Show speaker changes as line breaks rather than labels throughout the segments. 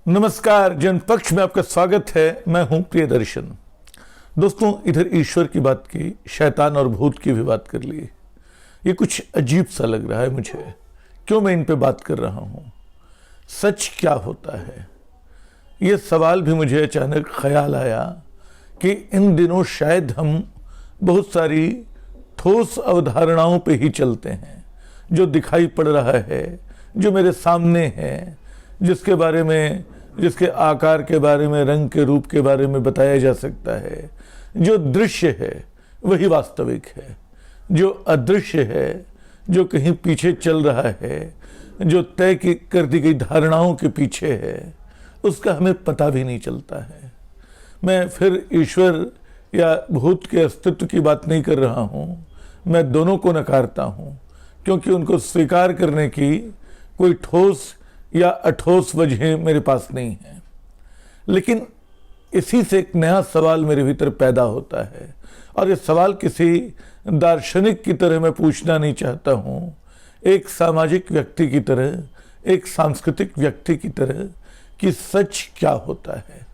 नमस्कार, जनपक्ष में आपका स्वागत है। मैं हूं प्रियदर्शन। दोस्तों, इधर ईश्वर की बात की, शैतान और भूत की भी बात कर ली। ये कुछ अजीब सा लग रहा है मुझे। क्यों मैं इन पे बात कर रहा हूं? सच क्या होता है? ये सवाल भी मुझे अचानक ख्याल आया कि इन दिनों शायद हम बहुत सारी ठोस अवधारणाओं पे ही चलते हैं। जो दिखाई पड़ रहा है, जो मेरे सामने है, जिसके बारे में, जिसके आकार के बारे में, रंग के रूप के बारे में बताया जा सकता है, जो दृश्य है वही वास्तविक है। जो अदृश्य है, जो कहीं पीछे चल रहा है, जो तय कर दी गई धारणाओं के पीछे है, उसका हमें पता भी नहीं चलता है। मैं फिर ईश्वर या भूत के अस्तित्व की बात नहीं कर रहा हूँ। मैं दोनों को नकारता हूँ, क्योंकि उनको स्वीकार करने की कोई ठोस या अठोस वजह मेरे पास नहीं है। लेकिन इसी से एक नया सवाल मेरे भीतर पैदा होता है, और ये सवाल किसी दार्शनिक की तरह मैं पूछना नहीं चाहता हूँ। एक सामाजिक व्यक्ति की तरह, एक सांस्कृतिक व्यक्ति की तरह, कि सच क्या होता है,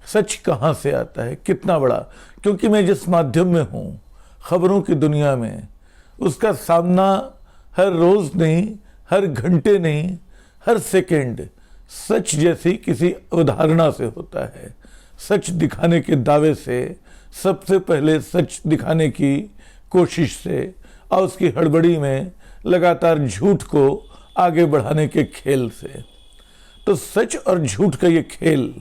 सच कहाँ से आता है, कितना बड़ा। क्योंकि मैं जिस माध्यम में हूँ, खबरों की दुनिया में, उसका सामना हर रोज नहीं, हर घंटे नहीं, हर सेकेंड सच जैसी किसी अवधारणा से होता है। सच दिखाने के दावे से, सबसे पहले सच दिखाने की कोशिश से, और उसकी हड़बड़ी में लगातार झूठ को आगे बढ़ाने के खेल से। तो सच और झूठ का ये खेल,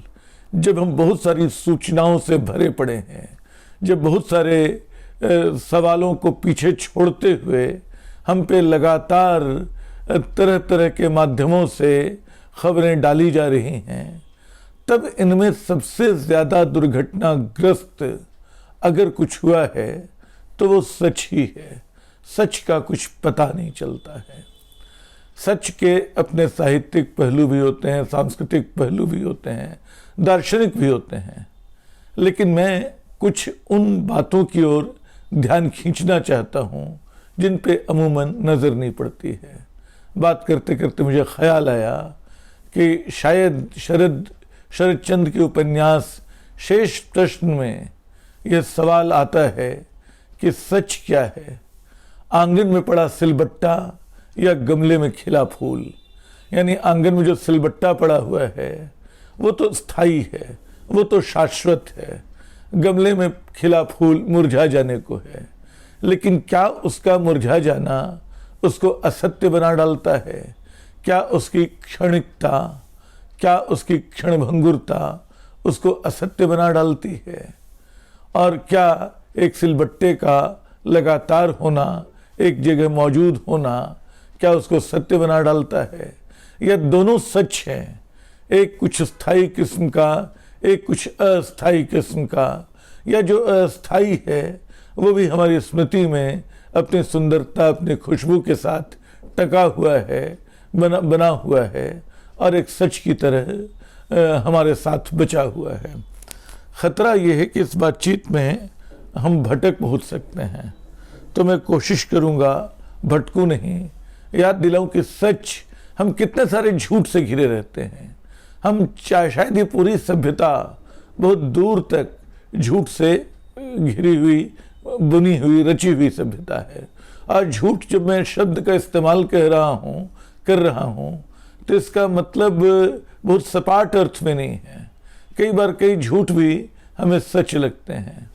जब हम बहुत सारी सूचनाओं से भरे पड़े हैं, जब बहुत सारे सवालों को पीछे छोड़ते हुए हम पे लगातार तरह तरह के माध्यमों से खबरें डाली जा रही हैं, तब इनमें सबसे ज़्यादा दुर्घटनाग्रस्त अगर कुछ हुआ है तो वो सच ही है। सच का कुछ पता नहीं चलता है। सच के अपने साहित्यिक पहलू भी होते हैं, सांस्कृतिक पहलू भी होते हैं, दार्शनिक भी होते हैं। लेकिन मैं कुछ उन बातों की ओर ध्यान खींचना चाहता हूँ जिन पे अमूमन नज़र नहीं पड़ती है। बात करते करते मुझे ख्याल आया कि शायद शरदचंद्र के उपन्यास शेष प्रश्न में यह सवाल आता है कि सच क्या है? आंगन में पड़ा सिलबट्टा या गमले में खिला फूल? यानी आंगन में जो सिलबट्टा पड़ा हुआ है वो तो स्थायी है, वो तो शाश्वत है। गमले में खिला फूल मुरझा जाने को है। लेकिन क्या उसका मुरझा जाना उसको असत्य बना डालता है? क्या उसकी क्षणिकता, क्या उसकी क्षणभंगुरता उसको असत्य बना डालती है? और क्या एक सिलबट्टे का लगातार होना, एक जगह मौजूद होना, क्या उसको सत्य बना डालता है? या दोनों सच हैं, एक कुछ स्थायी किस्म का, एक कुछ अस्थायी किस्म का? या जो अस्थायी है वो भी हमारी स्मृति में अपनी सुंदरता, अपनी खुशबू के साथ टका हुआ है, बना हुआ है, और एक सच की तरह हमारे साथ बचा हुआ है। खतरा यह है कि इस बातचीत में हम भटक बहुत सकते हैं। तो मैं कोशिश करूंगा भटकूं नहीं, याद दिलाऊं कि सच, हम कितने सारे झूठ से घिरे रहते हैं। हम शायद ये पूरी सभ्यता बहुत दूर तक झूठ से घिरी हुई, बुनी हुई, रची हुई सभ्यता है। और झूठ, जब मैं शब्द का इस्तेमाल कर रहा हूँ, तो इसका मतलब बहुत सपाट अर्थ में नहीं है। कई बार कई झूठ भी हमें सच लगते हैं।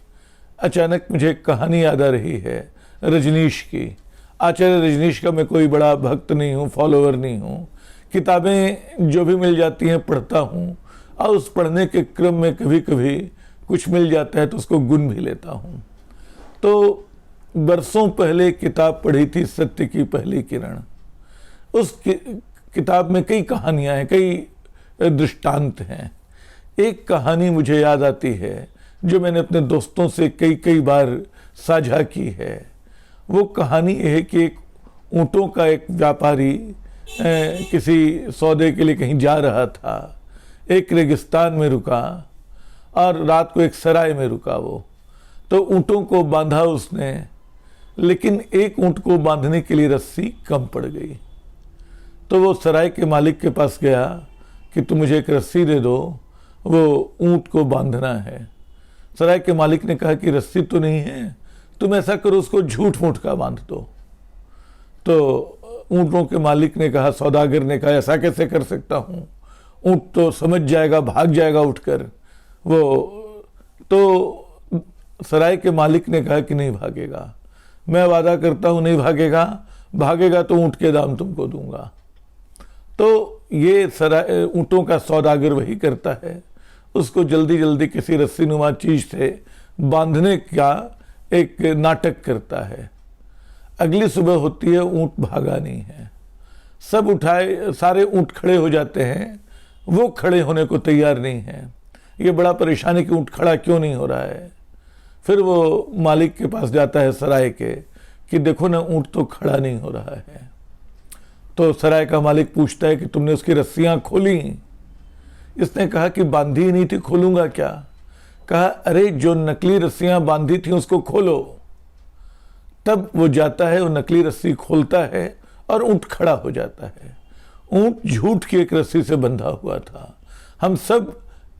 अचानक मुझे एक कहानी याद आ रही है रजनीश की। आचार्य रजनीश का मैं कोई बड़ा भक्त नहीं हूँ, फॉलोअर नहीं हूँ। किताबें जो भी मिल जाती हैं पढ़ता हूँ, और उस पढ़ने के क्रम में कभी कभी कुछ मिल जाता है तो उसको गुन भी लेता हूँ। तो बरसों पहले किताब पढ़ी थी, सत्य की पहली किरण। उस किताब में कई कहानियां हैं, कई दृष्टांत हैं। एक कहानी मुझे याद आती है जो मैंने अपने दोस्तों से कई बार साझा की है। वो कहानी यह है कि एक ऊँटों का एक व्यापारी किसी सौदे के लिए कहीं जा रहा था। एक रेगिस्तान में रुका और रात को एक सराय में रुका। वो तो ऊँटों को बांधा उसने, लेकिन एक ऊँट को बांधने के लिए रस्सी कम पड़ गई। तो वो सराय के मालिक के पास गया कि तुम मुझे एक रस्सी दे दो, वो ऊंट को बांधना है। सराय के मालिक ने कहा कि रस्सी तो नहीं है, तुम ऐसा करो उसको झूठ मूठ का बांध दो। तो ऊँटों के मालिक ने कहा, सौदागर ने कहा, ऐसा कैसे कर सकता हूँ, ऊँट तो समझ जाएगा, भाग जाएगा उठकर। वो तो सराय के मालिक ने कहा कि नहीं भागेगा, मैं वादा करता हूँ नहीं भागेगा, भागेगा तो ऊँट के दाम तुमको दूंगा। तो ये सराय ऊँटों का सौदागर वही करता है, उसको जल्दी जल्दी किसी रस्सीनुमा चीज से बांधने का एक नाटक करता है। अगली सुबह होती है, ऊँट भागा नहीं है। सब उठाए, सारे ऊँट खड़े हो जाते हैं, वो खड़े होने को तैयार नहीं है। ये बड़ा परेशान है कि ऊँट खड़ा क्यों नहीं हो रहा है। फिर वो मालिक के पास जाता है सराय के कि देखो ना, ऊँट तो खड़ा नहीं हो रहा है। तो सराय का मालिक पूछता है कि तुमने उसकी रस्सियां खोली? इसने कहा कि बांधी ही नहीं थी, खोलूंगा क्या। कहा, अरे जो नकली रस्सियां बांधी थी उसको खोलो। तब वो जाता है, वो नकली रस्सी खोलता है और ऊँट खड़ा हो जाता है। ऊँट झूठ की एक रस्सी से बंधा हुआ था। हम सब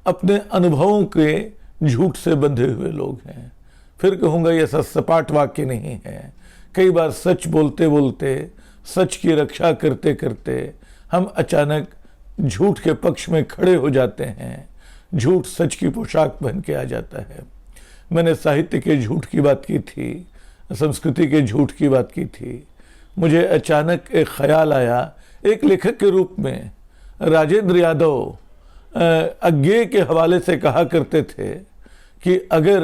अपने अनुभवों के झूठ से बंधे हुए लोग हैं। फिर कहूँगा ये सपाट वाक्य नहीं है। कई बार सच बोलते बोलते, सच की रक्षा करते करते हम अचानक झूठ के पक्ष में खड़े हो जाते हैं। झूठ सच की पोशाक पहन के आ जाता है। मैंने साहित्य के झूठ की बात की थी, संस्कृति के झूठ की बात की थी। मुझे अचानक एक ख्याल आया, एक लेखक के रूप में राजेंद्र यादव अज्ञेय के हवाले से कहा करते थे कि अगर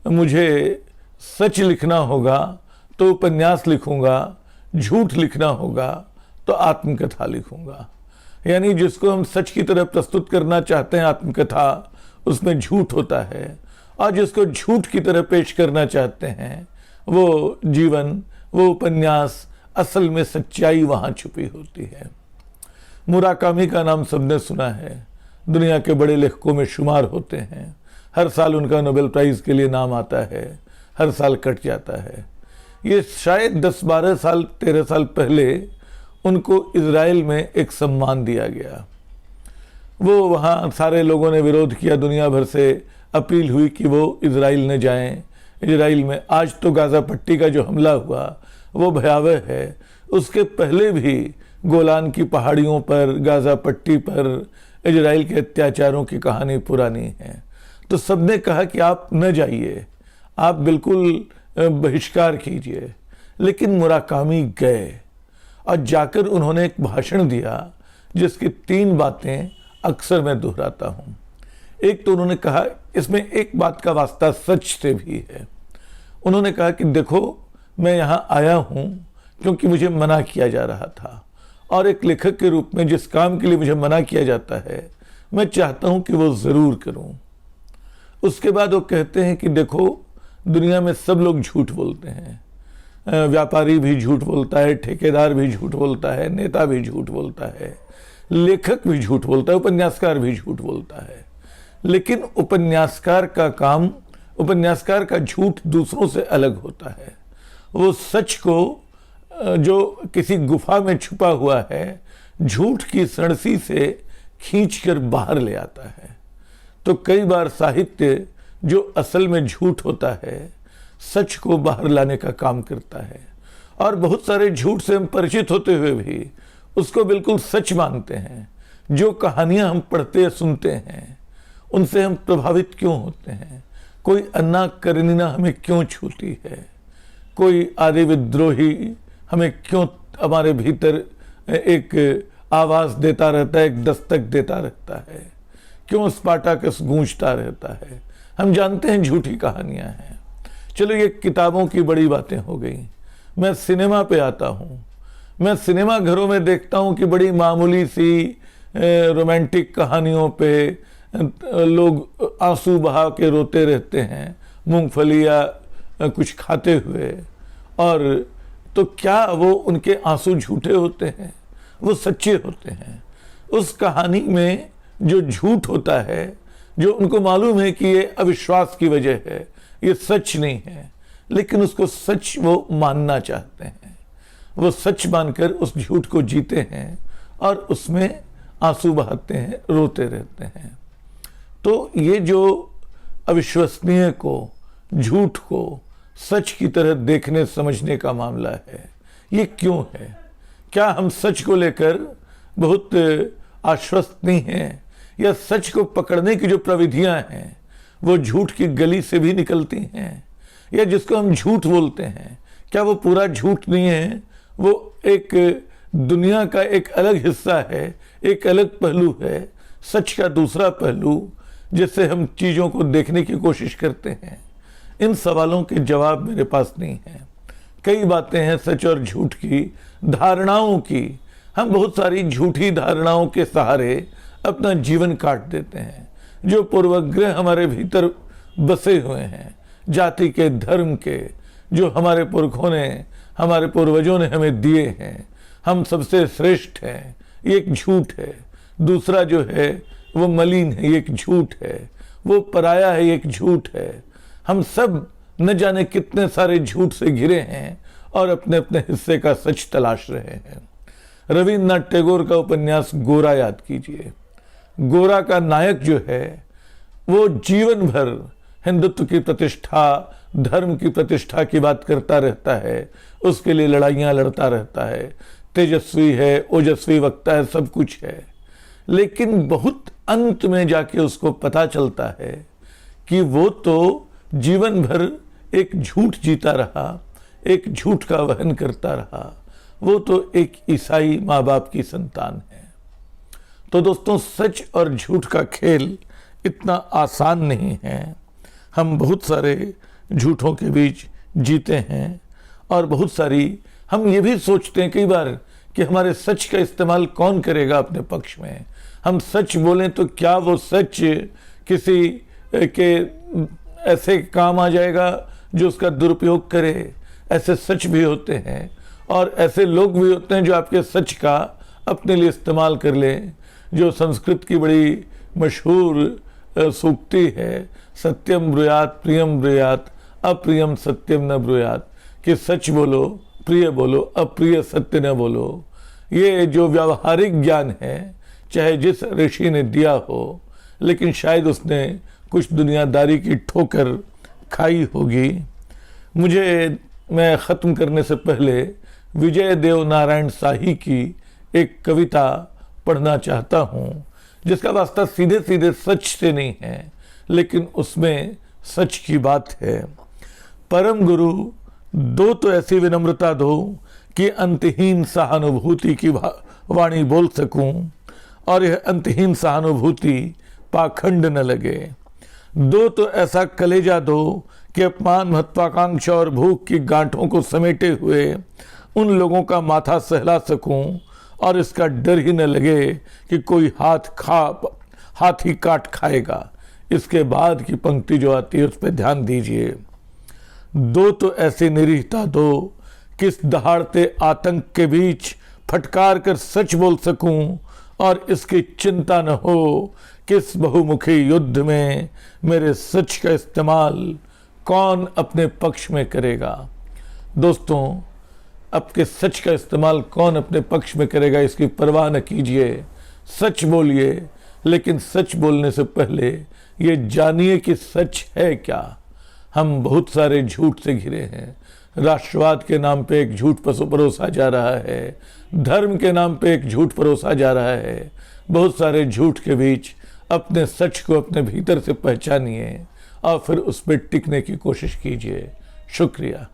मुझे सच लिखना होगा तो उपन्यास लिखूंगा, झूठ लिखना होगा तो आत्मकथा लिखूंगा। यानी जिसको हम सच की तरह प्रस्तुत करना चाहते हैं आत्मकथा, उसमें झूठ होता है, और जिसको झूठ की तरह पेश करना चाहते हैं वो जीवन, वो उपन्यास, असल में सच्चाई वहाँ छुपी होती है। मुराकामी का नाम सबने सुना है, दुनिया के बड़े लेखकों में शुमार होते हैं। हर साल उनका नोबेल प्राइज़ के लिए नाम आता है, हर साल कट जाता है। ये शायद 10-12 साल 13 साल पहले उनको इजराइल में एक सम्मान दिया गया। वो वहाँ सारे लोगों ने विरोध किया, दुनिया भर से अपील हुई कि वो इजराइल न जाएं। इजराइल में आज तो गाज़ा पट्टी का जो हमला हुआ वो भयावह है, उसके पहले भी गोलान की पहाड़ियों पर, गाज़ा पट्टी पर इजराइल के अत्याचारों की कहानी पुरानी है। तो सबने कहा कि आप न जाइए, आप बिल्कुल बहिष्कार कीजिए। लेकिन मुराकामी गए और जाकर उन्होंने एक भाषण दिया जिसकी 3 बातें अक्सर मैं दोहराता हूँ। एक तो उन्होंने कहा, इसमें एक बात का वास्ता सच से भी है। उन्होंने कहा कि देखो, मैं यहाँ आया हूँ क्योंकि मुझे मना किया जा रहा था, और एक लेखक के रूप में जिस काम के लिए मुझे मना किया जाता है मैं चाहता हूँ कि वो ज़रूर करूँ। उसके बाद वो कहते हैं कि देखो, दुनिया में सब लोग झूठ बोलते हैं, व्यापारी भी झूठ बोलता है, ठेकेदार भी झूठ बोलता है, नेता भी झूठ बोलता है, लेखक भी झूठ बोलता है, उपन्यासकार भी झूठ बोलता है। लेकिन उपन्यासकार का काम, उपन्यासकार का झूठ दूसरों से अलग होता है। वो सच को जो किसी गुफा में छुपा हुआ है, झूठ की सड़सी से खींचकर बाहर ले आता है। तो कई बार साहित्य जो असल में झूठ होता है, सच को बाहर लाने का काम करता है। और बहुत सारे झूठ से हम परिचित होते हुए भी उसको बिल्कुल सच मानते हैं। जो कहानियां हम पढ़ते या सुनते हैं उनसे हम प्रभावित क्यों होते हैं? कोई अन्ना करेनिना हमें क्यों छूती है? कोई आदि विद्रोही हमें क्यों हमारे भीतर एक आवाज देता रहता है, एक दस्तक देता रहता है? क्यों स्पार्टाकस गूंजता रहता है? हम जानते हैं झूठी कहानियां हैं। चलो, ये किताबों की बड़ी बातें हो गई। मैं सिनेमा पे आता हूँ। मैं सिनेमा घरों में देखता हूँ कि बड़ी मामूली सी रोमांटिक कहानियों पे लोग आंसू बहा के रोते रहते हैं, मूंगफली या कुछ खाते हुए। और तो क्या वो उनके आंसू झूठे होते हैं? वो सच्चे होते हैं। उस कहानी में जो झूठ होता है, जो उनको मालूम है कि ये अविश्वास की वजह है, ये सच नहीं है, लेकिन उसको सच वो मानना चाहते हैं। वो सच मानकर उस झूठ को जीते हैं और उसमें आंसू बहाते हैं, रोते रहते हैं। तो ये जो अविश्वसनीय को, झूठ को सच की तरह देखने समझने का मामला है, ये क्यों है? क्या हम सच को लेकर बहुत आश्वस्त नहीं हैं, या सच को पकड़ने की जो प्रविधियां हैं वो झूठ की गली से भी निकलती हैं? या जिसको हम झूठ बोलते हैं, क्या वो पूरा झूठ नहीं है? वो एक दुनिया का एक अलग हिस्सा है, एक अलग पहलू है, सच का दूसरा पहलू, जिससे हम चीज़ों को देखने की कोशिश करते हैं। इन सवालों के जवाब मेरे पास नहीं है। कई बातें हैं सच और झूठ की, धारणाओं की। हम बहुत सारी झूठी धारणाओं के सहारे अपना जीवन काट देते हैं। जो पूर्वग्रह हमारे भीतर बसे हुए हैं, जाति के, धर्म के, जो हमारे पुरखों ने, हमारे पूर्वजों ने हमें दिए हैं, हम सबसे श्रेष्ठ हैं, ये एक झूठ है। दूसरा जो है वो मलिन है, ये एक झूठ है। वो पराया है, ये एक झूठ है। हम सब न जाने कितने सारे झूठ से घिरे हैं और अपने अपने हिस्से का सच तलाश रहे हैं। रविन्द्रनाथ टैगोर का उपन्यास गोरा याद कीजिए। गोरा का नायक जो है वो जीवन भर हिंदुत्व की प्रतिष्ठा, धर्म की प्रतिष्ठा की बात करता रहता है, उसके लिए लड़ाइयाँ लड़ता रहता है, तेजस्वी है, ओजस्वी वक्ता है, सब कुछ है। लेकिन बहुत अंत में जाके उसको पता चलता है कि वो तो जीवन भर एक झूठ जीता रहा, एक झूठ का वहन करता रहा। वो तो एक ईसाई माँ बाप की संतान है। तो दोस्तों, सच और झूठ का खेल इतना आसान नहीं है। हम बहुत सारे झूठों के बीच जीते हैं और बहुत सारी हम ये भी सोचते हैं कई बार कि हमारे सच का इस्तेमाल कौन करेगा अपने पक्ष में। हम सच बोलें तो क्या वो सच किसी के ऐसे काम आ जाएगा जो उसका दुरुपयोग करे? ऐसे सच भी होते हैं और ऐसे लोग भी होते हैं जो आपके सच का अपने लिए इस्तेमाल कर लें। जो संस्कृत की बड़ी मशहूर सूक्ति है, सत्यम ब्रूयात प्रियम ब्रूयात अप्रियम सत्यम न ब्रूयात, कि सच बोलो, प्रिय बोलो, अप्रिय सत्य न बोलो। ये जो व्यावहारिक ज्ञान है, चाहे जिस ऋषि ने दिया हो, लेकिन शायद उसने कुछ दुनियादारी की ठोकर खाई होगी। मैं ख़त्म करने से पहले विजय देव नारायण शाही की एक कविता पढ़ना चाहता हूँ, जिसका वास्ता सीधे सीधे सच से नहीं है, लेकिन उसमें सच की बात है। परम गुरु, दो तो ऐसी विनम्रता दो कि अंतहीन सहानुभूति की वाणी बोल सकूं और यह अंतहीन सहानुभूति पाखंड न लगे। दो तो ऐसा कलेजा दो कि अपमान, महत्वाकांक्षा और भूख की गांठों को समेटे हुए उन लोगों का माथा सहला सकूं और इसका डर ही न लगे कि कोई हाथ ही काट खाएगा। इसके बाद की पंक्ति जो आती है उस पर ध्यान दीजिए। दो तो ऐसी निरीहता दो किस दहाड़ते आतंक के बीच फटकार कर सच बोल सकूं और इसकी चिंता न हो किस बहुमुखी युद्ध में मेरे सच का इस्तेमाल कौन अपने पक्ष में करेगा। दोस्तों, आपके सच का इस्तेमाल कौन अपने पक्ष में करेगा इसकी परवाह न कीजिए। सच बोलिए, लेकिन सच बोलने से पहले ये जानिए कि सच है क्या। हम बहुत सारे झूठ से घिरे हैं। राष्ट्रवाद के नाम पे एक झूठ परोसा जा रहा है, धर्म के नाम पे एक झूठ परोसा जा रहा है। बहुत सारे झूठ के बीच अपने सच को अपने भीतर से पहचानिए और फिर उस पर टिकने की कोशिश कीजिए। शुक्रिया।